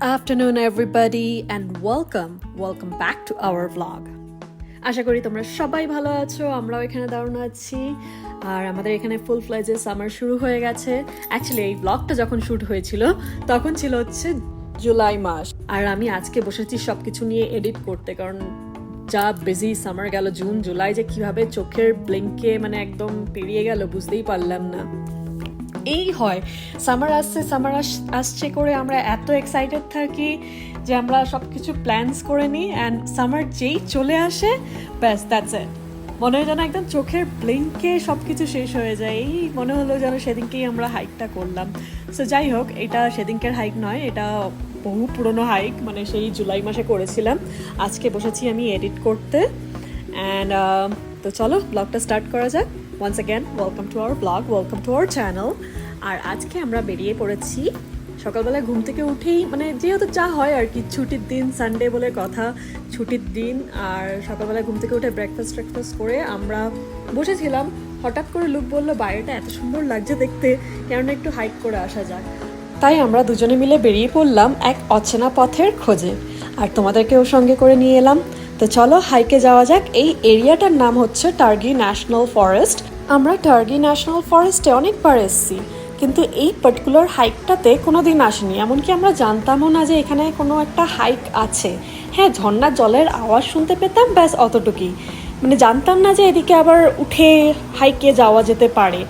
afternoon everybody and welcome back to our vlog. আশা করি তোমরা সবাই ভালো আছো, আমরাও এখানে দারুণ আছি। আর আমাদের এখানে ফুল ফ্লেজে সামার শুরু হয়ে গেছে। অ্যাকচুয়ালি এই ব্লগটা যখন শুট হয়েছিল তখন ছিল হচ্ছে জুলাই মাস, আর আমি আজকে বসেছি সবকিছু নিয়ে এডিট করতে, কারণ যা বিজি সামার গেল। জুন জুলাই যে কিভাবে চোখের ব্লিঙ্কে মানে একদম পেরিয়ে গেল বুঝতেই পারলাম না। এই হয় সামার আসছে করে আমরা এত এক্সাইটেড থাকি যে আমরা সব কিছু প্ল্যানস করে নিই, অ্যান্ড সামার যেই চলে আসে ব্যাস দ্যাটস ইট, মনে হয় যেন একদম চোখের ব্লিঙ্কে সব কিছু শেষ হয়ে যায়। এই মনে হলো যেন সেদিনকেই আমরা হাইকটা করলাম। সো যাই হোক, এটা সেদিনকের হাইক নয়, এটা বহু পুরনো হাইক, মানে সেই জুলাই মাসে করেছিলাম। আজকে বসেছি আমি এডিট করতে, অ্যান্ড তো চলো ব্লগটা স্টার্ট করা যাক। Once again welcome to our blog, welcome to our channel. আর আজকে আমরা বেরিয়ে পড়েছি সকালবেলায় ঘুম থেকে উঠেই, মানে যেহেতু যা হয় আর কি, ছুটির দিন, সানডে বলে কথা, ছুটির দিন। আর সকালবেলায় ঘুম থেকে উঠে ব্রেকফাস্ট করে আমরা বসেছিলাম। হঠাৎ করে লুক বললো বাইরেটা এত সুন্দর লাগছে দেখতে, কেননা একটু হাইক করে আসা যাক। তাই আমরা দুজনে মিলে বেরিয়ে পড়লাম এক অচেনা পথের খোঁজে, আর তোমাদেরকেও সঙ্গে করে নিয়ে এলাম। তো চলো হাইকে যাওয়া যাক। এই এরিয়াটার নাম হচ্ছে টার্গি ন্যাশনাল ফরেস্ট। আমরা টার্গি ন্যাশনাল ফরেস্টে অনেকবার এসেছি, কিন্তু এই পার্টিকুলার হাইকটাতে কোনো দিন আসেনি। এমনকি আমরা জানতামও না যে এখানে কোনো একটা হাইক আছে। হ্যাঁ, ঝর্ণার জলের আওয়াজ শুনতে পেতাম, ব্যাস অতটুকুই। মানে জানতাম না যে এদিকে আবার উঠে হাইকে যাওয়া যেতে পারে।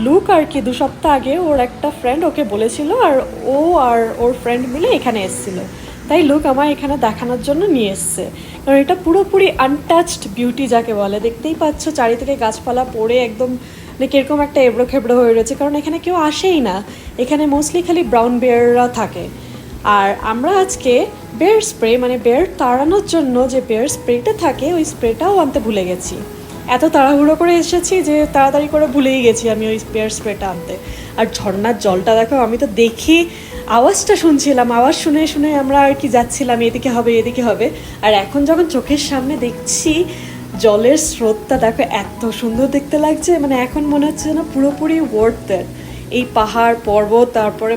লুক আর কি 2 সপ্তাহ আগে ওর একটা ফ্রেন্ড ওকে বলেছিল, আর ও আর ওর ফ্রেন্ড মিলে এখানে এসেছিল। তাই লুক আমায় এখানে দেখানোর জন্য নিয়ে এসছে, কারণ এটা পুরোপুরি আনটাচড বিউটি যাকে বলে। দেখতেই পাচ্ছ চারিদিকে গাছপালা পড়ে একদম মানে কীরকম একটা এবড়ো খেবড়ো হয়ে রয়েছে, কারণ এখানে কেউ আসেই না। এখানে মোস্টলি খালি ব্রাউন বেয়াররা থাকে। আর আমরা আজকে বেয়ার স্প্রে, মানে বেয়ার তাড়ানোর জন্য যে বেয়ার স্প্রেটা থাকে, ওই স্প্রেটাও আনতে ভুলে গেছি। এত তাড়াহুড়ো করে এসেছি যে তাড়াতাড়ি করে ভুলেই গেছি আমি ওই বেয়ার স্প্রেটা আনতে। আর ঝর্ণার জলটা দেখো, আমি তো দেখি আওয়াজটা শুনছিলাম, আওয়াজ শুনে শুনে আমরা আর কি যাচ্ছিলাম এদিকে হবে। আর এখন যখন চোখের সামনে দেখছি জলের স্রোতটা, দেখো এত সুন্দর দেখতে লাগছে। মানে এখন মনে হচ্ছে যেন পুরোপুরি ওয়ার্থ ইট। এই পাহাড় পর্বত তারপরে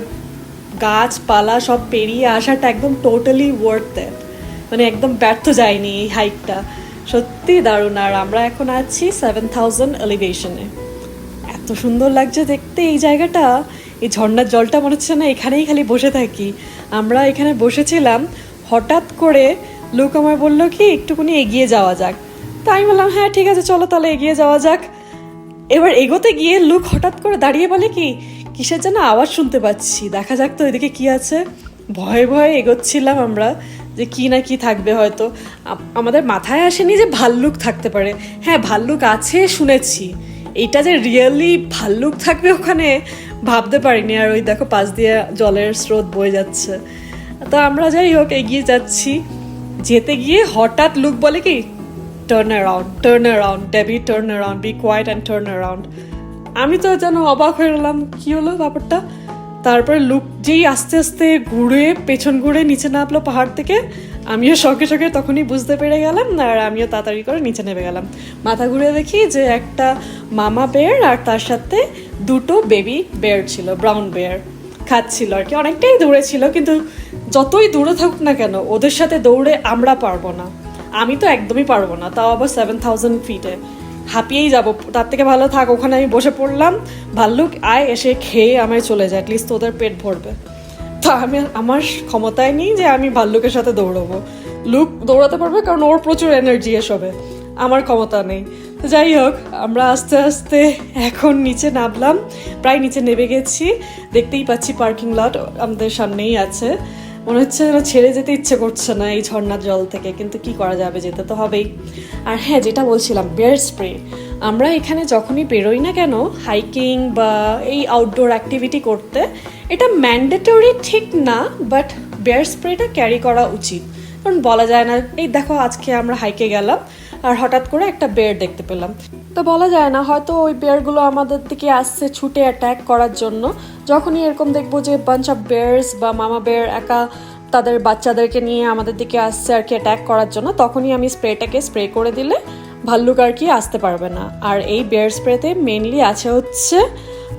গাছপালা সব পেরিয়ে আসাটা একদম টোটালি ওয়ার্থ ইট। মানে একদম ব্যর্থ যায়নি এই হাইকটা, সত্যি দারুণ। আর আমরা এখন আছি 7000 এলিভেশনে। এত সুন্দর লাগছে দেখতে এই জায়গাটা। এই ঝর্ণার জলটা মনে হচ্ছে না এখানেই খালি বসে থাকি। আমরা এখানে বসেছিলাম, হঠাৎ করে লোক আমায় বললো কি একটুখানি এগিয়ে যাওয়া যাক। তাই আমি বললাম হ্যাঁ ঠিক আছে চলো তাহলে এগিয়ে যাওয়া যাক। এবার এগোতে গিয়ে লুক হঠাৎ করে দাঁড়িয়ে বলে কি কিসের যেন আওয়াজ শুনতে পাচ্ছি, দেখা যাক তো এদিকে কি আছে। ভয়ে ভয়ে এগোচ্ছিলাম আমরা যে কি না কি থাকবে। হয়তো আমাদের মাথায় আসেনি যে ভাল্লুক থাকতে পারে। হ্যাঁ ভাল্লুক আছে শুনেছি, এইটা যে রিয়েলি ভাল্লুক থাকবে ওখানে ভাবতে পারিনি। আর ওই দেখো পাশ দিয়ে জলের স্রোত বয়ে যাচ্ছে। তো আমরা যাই হোক এগিয়ে যাচ্ছি, যেতে গিয়ে হঠাৎ লুক বলে কি turn around Debbie, turn around, be quiet and turn around. আমি তো যেন অবাক হয়ে গেলাম, কী হলো ব্যাপারটা। তারপরে লুক যেই আস্তে আস্তে পেছন ঘুরে নিচে নামলো পাহাড় থেকে, আমিও শখে তখনই বুঝতে পেরে গেলাম, আর আমিও তাড়াতাড়ি করে নিচে নেমে গেলাম। মাথা ঘুরে দেখি যে একটা মামা বেয়ার আর তার সাথে 2টো বেবি বেয়ার ছিল, ব্রাউন বেয়ার খাচ্ছিল আর কি। অনেকটাই দূরে ছিল, কিন্তু যতই দূরে থাকুক না কেন ওদের সাথে দৌড়ে আমরা পারবো না। আমি তো একদমই পারবো না, তাও আবার 7000 ফিটে, হাঁপিয়েই যাবো। তার থেকে ভালো থাক ওখানে আমি বসে পড়লাম, ভাল্লুক আয় এসে খেয়ে আমায় চলে যায়, অ্যাটলিস্ট ওদের পেট ভরবে। তো আমার ক্ষমতায় নেই যে আমি ভাল্লুকের সাথে দৌড়বো। লুক দৌড়াতে পারবে কারণ ওর প্রচুর এনার্জি এসবে, আমার ক্ষমতা নেই। তো যাই হোক আমরা আস্তে আস্তে এখন নিচে নামলাম, প্রায় নিচে নেমে গেছি। দেখতেই পাচ্ছি পার্কিং লট আমাদের সামনেই আছে। মনে হচ্ছে যেন ছেড়ে যেতে ইচ্ছে করছে না এই ঝর্ণার জল থেকে, কিন্তু কি করা যাবে, যেতে তো হবেই। আর হ্যাঁ যেটা বলছিলাম, বেয়ার স্প্রে, আমরা এখানে যখনই বেরোই না কেন হাইকিং বা এই আউটডোর অ্যাক্টিভিটি করতে, এটা ম্যান্ডেটরি ঠিক না, বাট বেয়ার স্প্রেটা ক্যারি করা উচিত। কারণ বলা যায় না, এই দেখো আজকে আমরা হাইকে গেলাম আর হঠাৎ করে একটা বেয়ার দেখতে পেলাম, তো বলা যায় না হয়তো ওই বেয়ারগুলো আমাদের দিকে আসছে ছুটে অ্যাট্যাক করার জন্য। যখনই এরকম দেখবো যে বাঞ্চ অফ বেয়ার্স বা মামা বেয়ার একা তাদের বাচ্চাদেরকে নিয়ে আমাদের দিকে আসছে আর কি অ্যাট্যাক করার জন্য, তখনই আমি স্প্রেটাকে স্প্রে করে দিলে ভাল্লুক আর কি আসতে পারবে না। আর এই বেয়ার স্প্রেতে মেনলি আছে হচ্ছে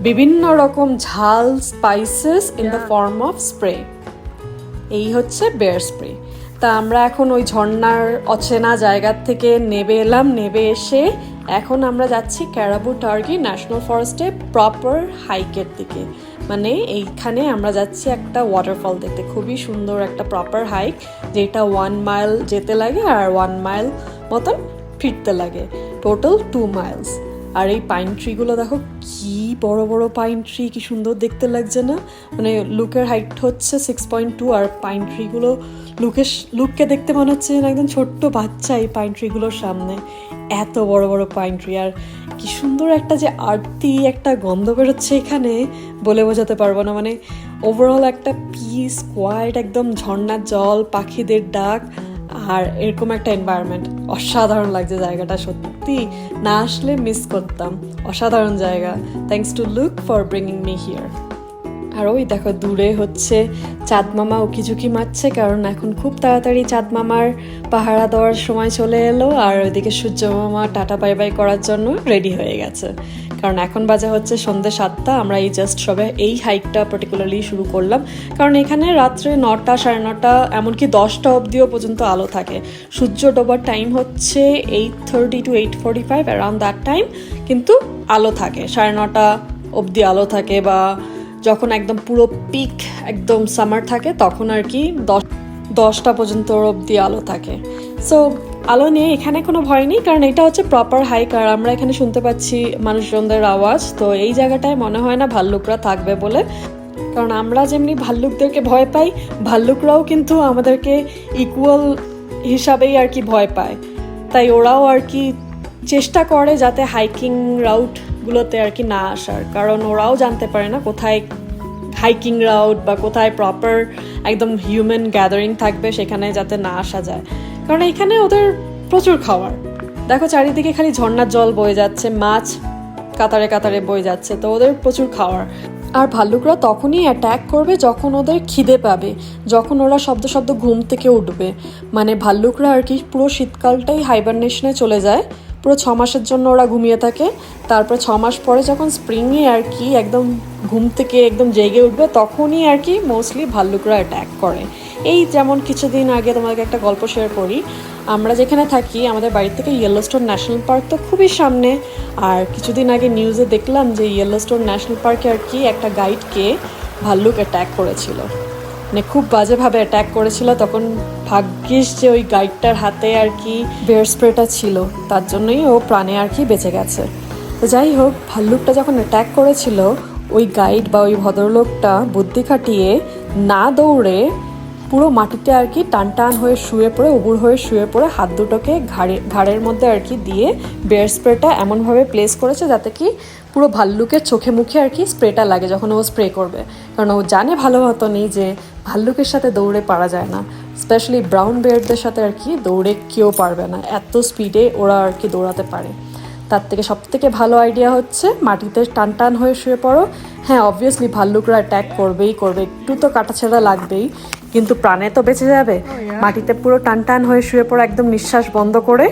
বিভিন্ন রকম ঝাল spices in the form of spray. এই হচ্ছে বেয়ার স্প্রে। তা আমরা এখন ওই ঝর্ণার অচেনা জায়গার থেকে নেমে এলাম, নেমে এসে এখন আমরা যাচ্ছি ক্যারাবু টার্কি ন্যাশনাল ফরেস্টে প্রপার হাইকের দিকে। মানে এইখানে আমরা যাচ্ছি একটা ওয়াটারফল দেখতে, খুবই সুন্দর একটা প্রপার হাইক, যেটা 1 মাইল যেতে লাগে আর 1 মাইল মতন ফিরতে লাগে, টোটাল 2 মাইলস। আর এই পাইন ট্রিগুলো দেখো কি বড় বড় পাইন ট্রি, কি সুন্দর দেখতে লাগছে না? মানে লুকের হাইট হচ্ছে 6.2 আর পাইন ট্রিগুলো লুককে দেখতে মনে হচ্ছে একদম ছোট্ট বাচ্চা এই পাইন ট্রিগুলোর সামনে। এত বড় বড় পাইন ট্রি, আর কি সুন্দর একটা যে আরতি একটা গন্ধ বেরোচ্ছে এখানে, বলে বোঝাতে পারবো না। মানে ওভারঅল একটা পিস, কোয়াইট, একদম ঝর্ণার জল, পাখিদের ডাক, আর এরকম একটা এনভায়রনমেন্ট। অসাধারণ লাগছে জায়গাটা, সত্যি না আসলে মিস করতাম। অসাধারণ জায়গা। Thanks to Luke for bringing me here. আর ওই দেখো দূরে হচ্ছে চাঁদ মামা উকিঝুঁকি মারছে, কারণ এখন খুব তাড়াতাড়ি চাঁদ মামার পাহারা দেওয়ার সময় চলে এলো। আর ওইদিকে সূর্য মামা টাটা বাই বাই করার জন্য রেডি হয়ে গেছে, কারণ এখন বাজে হচ্ছে সন্ধ্যে 7টা। আমরা এই জাস্ট সবে এই হাইকটা পার্টিকুলারলি শুরু করলাম, কারণ এখানে রাত্রে 9টা, 9:30, এমনকি 10টা অবধিও পর্যন্ত আলো থাকে। সূর্য ডোবার টাইম হচ্ছে 8:30 to 8:45, অ্যারাউন্ড দ্যাট টাইম কিন্তু আলো থাকে। 9:30 অবধি আলো থাকে, বা যখন একদম পুরো পিক একদম সামার থাকে তখন আর কি 10টা পর্যন্ত অবধি আলো থাকে। সো আলো নিয়ে এখানে কোনো ভয় নেই, কারণ এটা হচ্ছে প্রপার হাইক। আর আমরা এখানে শুনতে পাচ্ছি মানুষজনদের আওয়াজ, তো এই জায়গাটায় মনে হয় না ভাল্লুকরা থাকবে বলে, কারণ আমরা যেমনি ভাল্লুকদেরকে ভয় পাই, ভাল্লুকরাও কিন্তু আমাদেরকে ইকুয়াল হিসাবেই আর কি ভয় পায়। তাই ওরাও আর কি চেষ্টা করে যাতে হাইকিং রাউটগুলোতে আর কি না আসার, কারণ ওরাও জানতে পারে না কোথায় হাইকিং রাউট বা কোথায় প্রপার একদম হিউম্যান গ্যাদারিং থাকবে, সেখানে যাতে না আসা যায়। কারণ এখানে ওদের প্রচুর খাবার। দেখো চারিদিকে খালি ঝর্ণার জল বয়ে যাচ্ছে, মাছ কাতারে কাতারে বয়ে যাচ্ছে, তো ওদের প্রচুর খাবার। আর ভাল্লুকরা তখনই অ্যাট্যাক করবে যখন ওদের খিদে পাবে, যখন ওরা শব্দ ঘুম থেকে উঠবে। মানে ভাল্লুকরা আর কি পুরো শীতকালটাই হাইবারনেশনে চলে যায়, পুরো 6 মাসের জন্য ওরা ঘুমিয়ে থাকে। তারপর 6 মাস পরে যখন স্প্রিংয়ে আর কি একদম ঘুম থেকে একদম জেগে উঠবে, তখনই আর কি মোস্টলি ভাল্লুকরা অ্যাট্যাক করে। এই যেমন কিছুদিন আগে তোমাকে একটা গল্প শেয়ার করি। আমরা যেখানে থাকি আমাদের বাড়ি থেকে ইয়েলোস্টোন ন্যাশনাল পার্ক তো খুবই সামনে। আর কিছুদিন আগে নিউজে দেখলাম যে ইয়েলোস্টোন ন্যাশনাল পার্কে আর কি একটা গাইডকে ভাল্লুক অ্যাট্যাক করেছিল, মানে খুব বাজেভাবে অ্যাট্যাক করেছিল। তখন ভাগ্যিস যে ওই গাইডটার হাতে আর কি বেয়ার স্প্রেটা ছিল, তার জন্যই ও প্রাণে আর কি বেঁচে গেছে। তো যাই হোক, ভাল্লুকটা যখন অ্যাট্যাক করেছিল, ওই গাইড বা ওই ভদ্রলোকটা বুদ্ধি খাটিয়ে না দৌড়ে পুরো মাটিতে আর কি টান হয়ে শুয়ে পড়ে, উবুর হয়ে শুয়ে পড়ে হাত দুটোকে ঘাড়ের মধ্যে আর কি দিয়ে বেয়ার স্প্রেটা এমনভাবে প্লেস করেছে যাতে কি পুরো ভাল্লুকের চোখে মুখে আর কি স্প্রেটা লাগে যখন ও স্প্রে করবে। কারণ ও জানে ভালো মতনই যে ভাল্লুকের সাথে দৌড়ে পারা যায় না, স্পেশালি ব্রাউন বেয়ারদের সাথে আর কি দৌড়ে কেউ পারবে না, এত স্পিডে ওরা আর কি দৌড়াতে পারে। তার থেকে সবথেকে ভালো আইডিয়া হচ্ছে মাটিতে টান হয়ে শুয়ে পড়ো। হ্যাঁ, অবভিয়াসলি ভাল্লুকরা অ্যাট্যাক করবেই, একটু তো কাটাছেড়া লাগবেই, কিন্তু প্রাণে তো বেঁচে যাবে। মাটিতে পুরো টান হয়ে শুয়ে পড়ো একদম নিঃশ্বাস বন্ধ করে।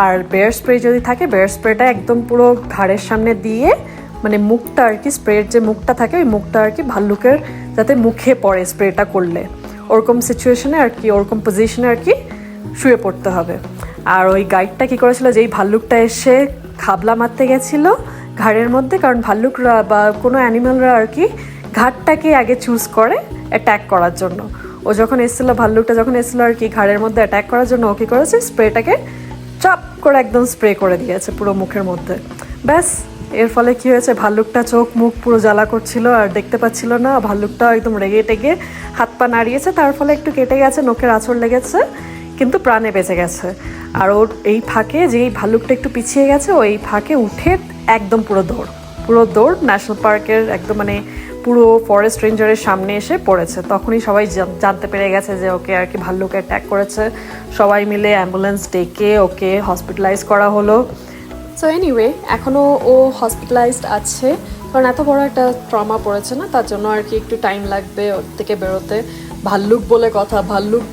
আর বেয়ার স্প্রে যদি থাকে, বেয়ার স্প্রেটা একদম পুরো ঘাড়ের সামনে দিয়ে, মানে মুখটা আর কি স্প্রের যে মুখটা থাকে ওই মুখটা আর কি ভাল্লুকের যাতে মুখে পড়ে স্প্রেটা করলে, ওরকম সিচুয়েশনে আর কি, ওরকম পজিশনে আর কি শুয়ে পড়তে হবে। আর ওই গাইডটা কী করেছিল, যেই ভাল্লুকটা এসে খাবলা মারতে গেছিলো ঘাড়ের মধ্যে, কারণ ভাল্লুকরা বা কোনো অ্যানিমালরা আর কি ঘাড়টাকে আগে চুজ করে অ্যাট্যাক করার জন্য। ও যখন এসেছিলো, ভাল্লুকটা যখন এসেছিলো আর কি ঘাড়ের মধ্যে অ্যাট্যাক করার জন্য, ও কী করেছে স্প্রেটাকে চাপ করে একদম স্প্রে করে দিয়েছে পুরো মুখের মধ্যে। ব্যাস, এর ফলে কী হয়েছে, ভাল্লুকটা চোখ মুখ পুরো জ্বালা করছিল আর দেখতে পাচ্ছিল না। ভাল্লুকটা একদম রেগে টেগে হাত পা নাড়িয়েছে, তার ফলে একটু কেটে গেছে, নখের আঁচড় লেগেছে, কিন্তু প্রাণে বেঁচে গেছে। আর ওর এই ফাঁকে যেই ভাল্লুকটা একটু পিছিয়ে গেছে, ওই ফাঁকে উঠে একদম পুরো দৌড় ন্যাশনাল পার্কের একদম মানে পুরো ফরেস্ট রেঞ্জারের সামনে এসে পড়েছে। তখনই সবাই জানতে পেরে গেছে যে ওকে আর কি ভাল্লুক অ্যাট্যাক করেছে। সবাই মিলে অ্যাম্বুলেন্স ডেকে ওকে হসপিটালাইজ করা হলো। সো এনিওয়ে, এখনও ও হসপিটালাইজড আছে, কারণ এত বড় একটা ট্রমা পড়েছে না, তার জন্য আর কি একটু টাইম লাগবে ওর থেকে বেরোতে। ভাল্লুক বলে কথা, ভাল্লুক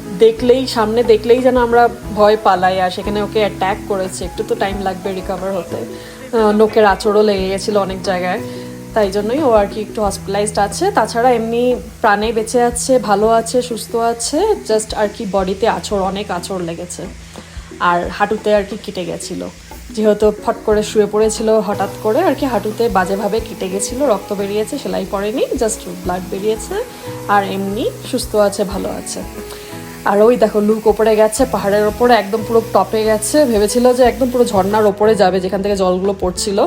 সামনে দেখলেই যেন আমরা ভয় পালাই, আর সেখানে ওকে অ্যাট্যাক করেছে, একটু তো টাইম লাগবে রিকভার হতে। নোকের আঁচড়ও লেগে গেছিলো অনেক জায়গায়। তাই জন্যই ও আর কি একটু হসপিটালাইজড আছে। তাছাড়া এমনি প্রাণে বেঁচে আছে, ভালো আছে, সুস্থ আছে, জাস্ট আর কি বডিতে অনেক আঁচড় লেগেছে আর হাঁটুতে আর কি কেটে গেছিলো, যেহেতু ফট করে শুয়ে পড়েছিল হঠাৎ করে আর কি, হাঁটুতে বাজেভাবে কেটে গেছিলো, রক্ত বেরিয়েছে, সেলাই পড়েনি, জাস্ট ব্লাড বেরিয়েছে, আর এমনি সুস্থ আছে, ভালো আছে। আর ওই দেখো লুক ওপরে গেছে, পাহাড়ের ওপরে একদম পুরো টপে গেছে, ভেবেছিল যে একদম পুরো ঝর্ণার ওপরে যাবে, যেখান থেকে জলগুলো পড়ছিল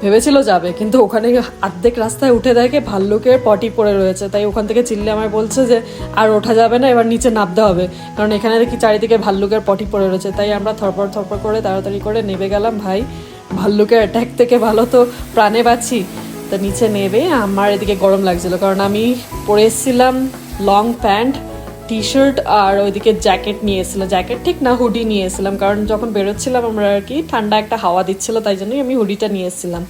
ভেবেছিল যাবে, কিন্তু ওখানে অর্ধেক রাস্তায় উঠে দেখে ভাল্লুকের পটি পড়ে রয়েছে। তাই ওখান থেকে চিল্লে আমায় বলছে যে আর ওঠা যাবে না, এবার নিচে নামতে হবে, কারণ এখানে দেখি চারিদিকে ভাল্লুকের পটি পড়ে রয়েছে। তাই আমরা থরপর করে তাড়াতাড়ি করে নেমে গেলাম। ভাই ভাল্লুকের অ্যাটাক থেকে ভালো তো প্রাণে বাঁচি। তো নিচে নেবে আমার এদিকে গরম লাগছিল, কারণ আমি পরে এসেছিলাম লং প্যান্ট, টি শার্ট আর ওইদিকে জ্যাকেট নিয়ে এসেছিলাম, জ্যাকেট ঠিক না হুডি নিয়ে এসেছিলাম, কারণ যখন বেরোচ্ছিলাম আমরা আর কি ঠান্ডা একটা হাওয়া দিচ্ছিল, তাই জন্যই আমি হুডিটা নিয়ে এসেছিলাম।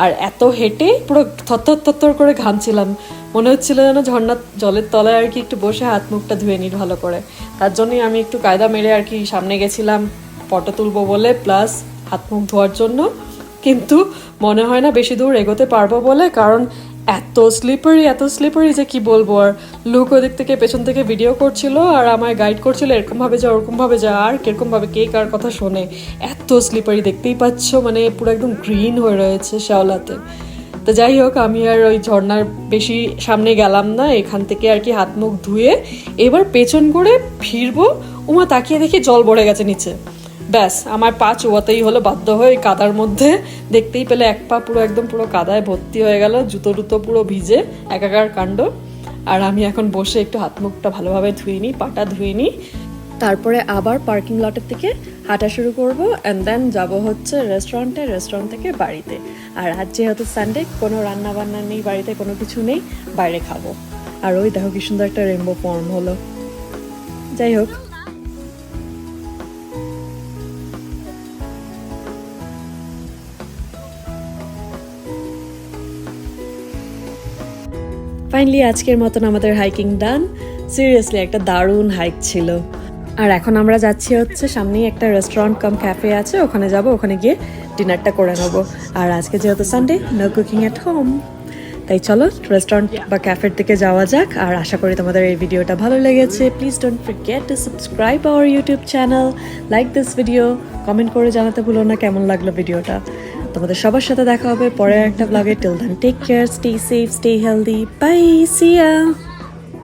আর এত হেঁটে পুরো থরথর করে ঘামছিলাম, মনে হচ্ছিল যেন ঝর্ণার জলের তলায় আর কি একটু বসে হাত মুখটা ধুয়ে নিই ভালো করে। তার জন্যই আমি একটু কায়দা মেরে আর কি সামনে গেছিলাম ফটো তুলবো বলে, প্লাস হাত মুখ ধোয়ার জন্য। কিন্তু মনে হয় না বেশি দূর এগোতে পারবো বলে, কারণ এত স্লিপারি যে কি বলবো। আর লুক ওদিক থেকে পেছন থেকে ভিডিও করছিল আর আমায় গাইড করছিল, এরকমভাবে যা ওরকমভাবে যা, আর কিরকমভাবে কে কার কথা শোনে। এত স্লিপারি দেখতেই পাচ্ছ, মানে পুরো একদম গ্রিন হয়ে রয়েছে শ্যাওলাতে। তো যাই হোক, আমি আর ওই ঝর্ণার বেশি সামনে গেলাম না, এখান থেকে আর কি হাত মুখ ধুয়ে এবার পেছন করে ফিরবো, উমা তাকিয়ে দেখি জল ভরে গেছে নিচে। ব্যাস আমার পা চুয়াতেই হলো বাধ্য হয়ে কাদার মধ্যে, দেখতেই পেলে এক পা পুরো একদম পুরো কাদায় ভর্তি হয়ে গেল, জুতো পুরো ভিজে একাকার কাণ্ড। আর আমি এখন বসে একটু হাত মুখটা ভালোভাবে ধুয়ে নিই, পাটা ধুয়ে নিই, তারপরে আবার পার্কিং লটের থেকে হাঁটা শুরু করব, অ্যান্ড দেন যাবো হচ্ছে রেস্টুরেন্ট থেকে বাড়িতে। আর আজ যেহেতু সানডে, কোনো রান্না বান্না নেই বাড়িতে, কোনো কিছু নেই, বাইরে খাবো। আর ওই দেখো কি সুন্দর একটা রেইনবো ফর্ম হলো। যাই হোক, ফাইনালি আজকের মতন আমাদের হাইকিং ডান। সিরিয়াসলি একটা দারুণ হাইক ছিল। আর এখন আমরা যাচ্ছি হচ্ছে সামনেই একটা রেস্টুরেন্ট কাম ক্যাফে আছে, ওখানে যাব, ওখানে গিয়ে ডিনারটা করে নেবো। আর আজকে যেহেতু Sunday, no cooking at home, তাই চলো রেস্টুরেন্ট বা ক্যাফের দিকে যাওয়া যাক। আর আশা করি তোমাদের এই ভিডিওটা ভালো লেগেছে। Please don't forget to subscribe our YouTube channel, like this video, comment করে জানাতে ভুলো না কেমন লাগলো ভিডিওটা। তোমাদের সবার সাথে দেখা হবে পরের একটা ব্লগে। Till then take care, stay safe, stay healthy, bye, see ইয়া।